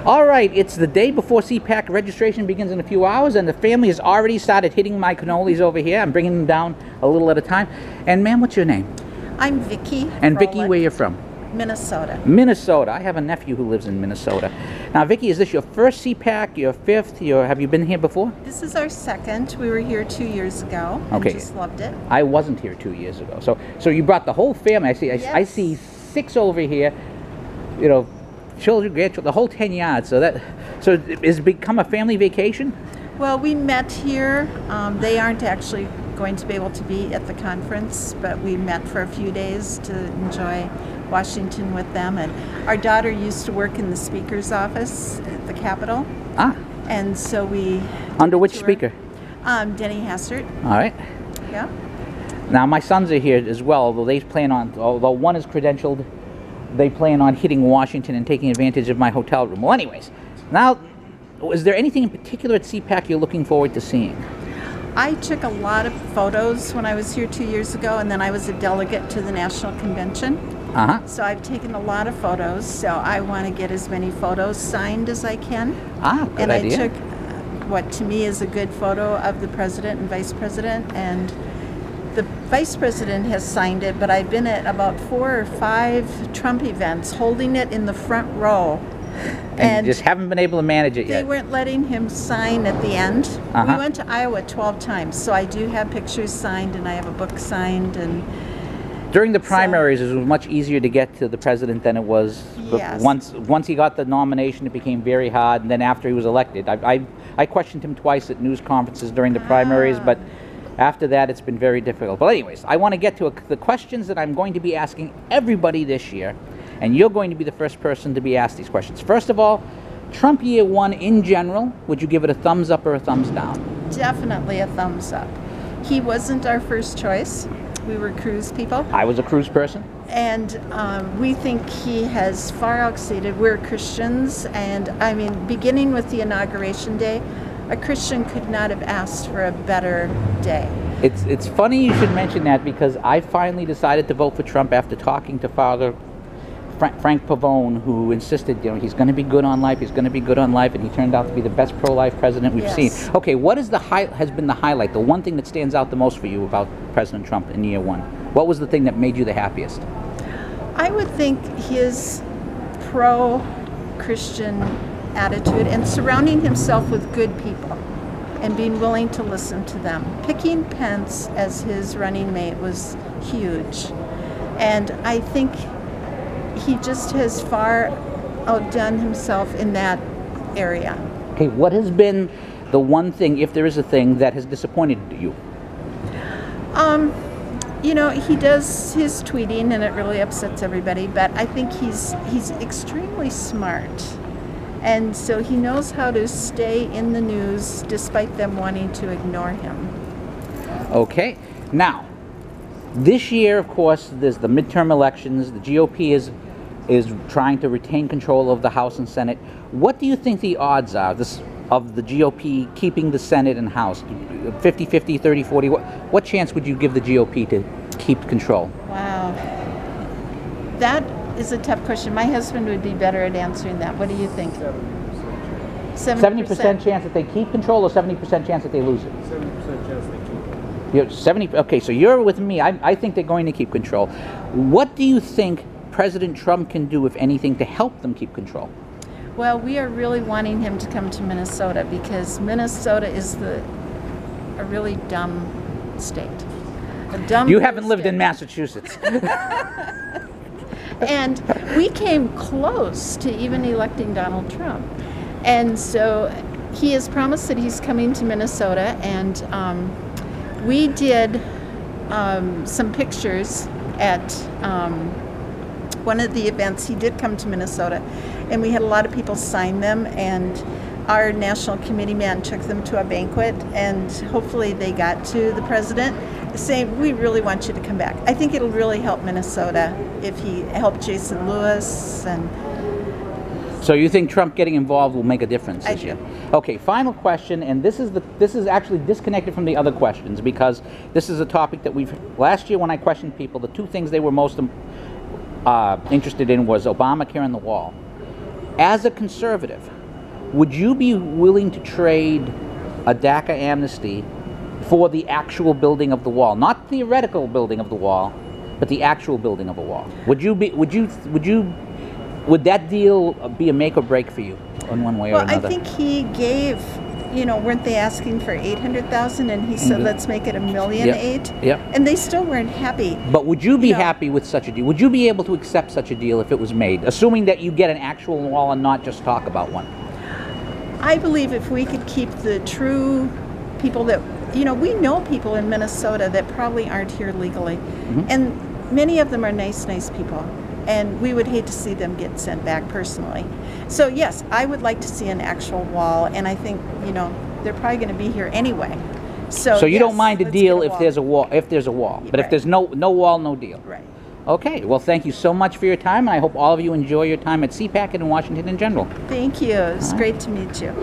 All right, it's the day before CPAC registration begins in a few hours, and the family has already started hitting my cannolis over here. I'm bringing them down a little at a time. And ma'am, what's your name? I'm Vicki. And Vicki, where you're from? Minnesota. Minnesota. I have a nephew who lives in Minnesota. Now, Vicki, is this your first CPAC, your fifth? Have you been here before? This is our second. We were here 2 years ago. Okay. And just loved it. I wasn't here 2 years ago. So you brought the whole family. Yes. I see 6 over here. You know, children, grandchildren, the whole 10 yards. So it's become a family vacation? Well, we met here. They aren't actually going to be able to be at the conference, but we met for a few days to enjoy Washington with them. And our daughter used to work in the speaker's office at the Capitol. Ah. And so we... Under which speaker? Denny Hassert. All right. Yeah. Now, my sons are here as well, although one is credentialed, they plan on hitting Washington and taking advantage of my hotel room. Well, anyways, now, is there anything in particular at CPAC you're looking forward to seeing? I took a lot of photos when I was here 2 years ago, and then I was a delegate to the National Convention. Uh-huh. So I've taken a lot of photos, so I want to get as many photos signed as I can. Ah, good idea. And I took what to me is a good photo of the president and vice president, and the vice president has signed it, but I've been at about 4 or 5 Trump events holding it in the front row. And just haven't been able to manage it yet. They weren't letting him sign at the end. Uh-huh. We went to Iowa 12 times, so I do have pictures signed and I have a book signed. And during the primaries, it was much easier to get to the president than it was. Yes. Once he got the nomination, it became very hard. And then after he was elected, I questioned him twice at news conferences during the primaries, but after that, it's been very difficult. But anyways, I want to get to the questions that I'm going to be asking everybody this year. And you're going to be the first person to be asked these questions. First of all, Trump year 1 in general, would you give it a thumbs up or a thumbs down? Definitely a thumbs up. He wasn't our first choice. We were Cruz people. I was a Cruz person. And we think he has far exceeded. We're Christians, and I mean, beginning with the inauguration day, a Christian could not have asked for a better day. It's funny you should mention that, because I finally decided to vote for Trump after talking to Father Frank Pavone, who insisted, he's going to be good on life, and he turned out to be the best pro-life president we've seen. Okay, what is has been the highlight, the one thing that stands out the most for you about President Trump in year 1? What was the thing that made you the happiest? I would think his pro-Christian attitude and surrounding himself with good people and being willing to listen to them. Picking Pence as his running mate was huge. And I think he just has far outdone himself in that area. Okay, what has been the one thing, if there is a thing, that has disappointed you? He does his tweeting and it really upsets everybody, but I think he's extremely smart. And so he knows how to stay in the news despite them wanting to ignore him. Okay, now, this year, of course, there's the midterm elections. The GOP is trying to retain control of the House and Senate. What do you think the odds are of the GOP keeping the Senate and House? 50-50, 30-40? What chance would you give the GOP to keep control? Wow. That is a tough question. My husband would be better at answering that. What do you think? 70% chance that they keep control, or 70% chance that they lose it? 70% chance they keep it. You're 70. Okay, so you're with me. I think they're going to keep control. What do you think President Trump can do, if anything, to help them keep control? Well, we are really wanting him to come to Minnesota, because Minnesota is a really dumb state. You haven't lived in Massachusetts. And we came close to even electing Donald Trump. And so he has promised that he's coming to Minnesota, and we did some pictures at one of the events. He did come to Minnesota, and we had a lot of people sign them, and our national committee man took them to a banquet, and hopefully they got to the president saying, we really want you to come back. I think it'll really help Minnesota if he helped Jason Lewis. And so you think Trump getting involved will make a difference this year? Okay, final question, and this is actually disconnected from the other questions, because this is a topic that last year when I questioned people, the 2 things they were most interested in was Obamacare and the wall. as a conservative, would you be willing to trade a DACA amnesty for the actual building of the wall? Not theoretical building of the wall, but the actual building of a wall. Would that deal be a make or break for you in one way or another? Well, I think he gave, weren't they asking for 800,000 and he said, let's make it $1.8 million? Yep. And they still weren't happy. But would you be happy with such a deal? Would you be able to accept such a deal if it was made, assuming that you get an actual wall and not just talk about one? I believe if we could keep the true people that, we know people in Minnesota that probably aren't here legally. Mm-hmm. And many of them are nice people. And we would hate to see them get sent back personally. So yes, I would like to see an actual wall, and I think, they're probably going to be here anyway. So you yes, don't mind a deal if there's a wall, but right. If there's no wall, no deal. Right. Okay, well, thank you so much for your time, and I hope all of you enjoy your time at CPAC and in Washington in general. Thank you. It's great to meet you.